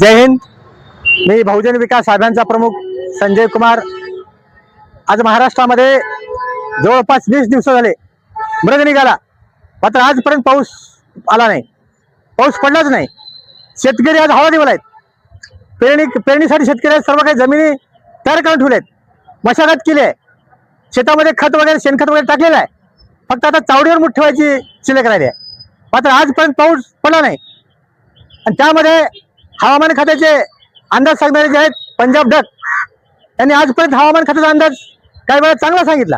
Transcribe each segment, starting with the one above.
जय हिंद। मी बहुजन विकास आघाडीचा प्रमुख संजय कुमार। आज महाराष्ट्रामध्ये जवळपास 20 दिवस झाले मृग निघाला, मात्र आजपर्यंत पाऊस आला नाही, पाऊस पडलाच नाही। शेतकरी आज हवा दिवला आहेत। पेरणीसाठी शेतकरी सर्व काही जमिनी तयार करून ठेवलेत, मशागत केली आहे, शेतामध्ये खत वगैरे शेणखत वगैरे टाकलेलं आहे। फक्त आता चावडीवर मूठ ठेवायची शिल्लक राहिली आहे, मात्र आजपर्यंत पाऊस पडला नाही। आणि त्यामध्ये हवामान खात्याचे अंदाज सांगणारे जे आहेत पंजाब डक यांनी आजपर्यंत हवामान खात्याचा अंदाज काही वेळा चांगला सांगितला,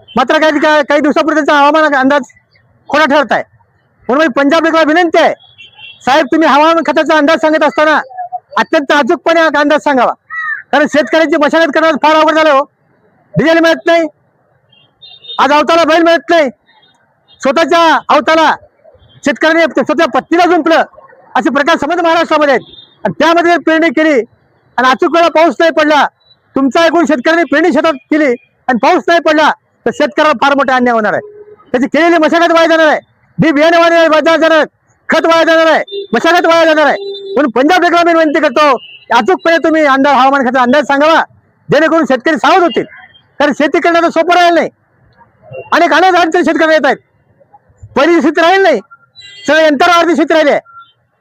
मात्र काही दिवसापूर्वी त्यांचा हवामान अंदाज खोटा ठरत आहे। म्हणून पंजाब डकला विनंती आहे, साहेब तुम्ही हवामान खात्याचा अंदाज सांगत असताना अत्यंत अचूकपणे अंदाज सांगावा, कारण शेतकऱ्यांची मशागत करणं फार अवघड झालं हो। डिझेल मिळत नाही, आज अवताला बैल मिळत नाही, स्वतःच्या अवताला शेतकऱ्यांनी स्वतः पत्नीला जुंपलं, असे प्रकार समज महाराष्ट्रामध्ये आहेत। आणि त्यामध्ये पेरणी केली आणि अचूक वेळा पाऊस नाही पडला, तुमचा ऐकून शेतकऱ्यांनी पेरणी शेतात केली आणि पाऊस नाही पडला तर शेतकऱ्याला फार मोठा अन्याय होणार आहे। त्याची केलेली मशागत वाया जाणार आहे, बी बियाणे वाया जाणार आहे, खत वाया जाणार आहे, मशागत वाया जाणार आहे। म्हणून पंजाब डकला मी विनंती करतो, अचूकपणे तुम्ही अंदाज हवामान खात्याचा अंदाज सांगावा, जेणेकरून शेतकरी सावध होतील। कारण शेती करणं तर सोपं राहिलं नाही, अनेक अडचणी शेतकरी येत आहेत, पहिली शेती राहील नाही, सगळे यंत्रावरती शेती राहिली आहे।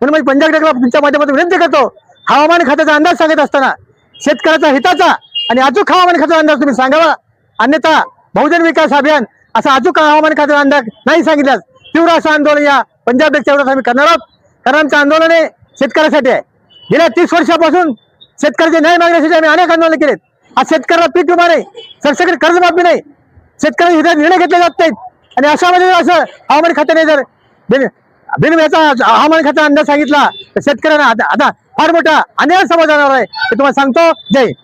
म्हणून मी पंजाब डकला तुमच्या माध्यमातून विनंती करतो, हवामान खात्याचा अंदाज सांगत असताना शेतकऱ्याचा हिताचा आणि अचूक हवामान खात्याचा अंदाज तुम्ही सांगावा, अन्यथा बहुजन विकास अभियान असा अचूक हवामान खात्याचा अंदाज नाही सांगितल्यास तीव्र असं आंदोलन या पंजाब डकच्या विरोधात आम्ही करणार आहोत। कारण आमचं आंदोलन हे शेतकऱ्यासाठी आहे। गेल्या 30 वर्षापासून शेतकऱ्याचे न्याय मागण्यासाठी आम्ही अनेक आंदोलन केलेत। आज शेतकऱ्याला पीक विमा नाही, सरसकट कर्जमाफी नाही, शेतकऱ्यांच्या हिताचे निर्णय घेतले जात नाहीत। आणि अशामध्ये असं हवामान खात्याने जर बिनव्याचा हवामान खात्याचा अंदाज सांगितला तर शेतकऱ्यांना आता फार मोठा अन्याय समज जाणार आहे, हे तुम्हाला सांगतो। जय हिंद।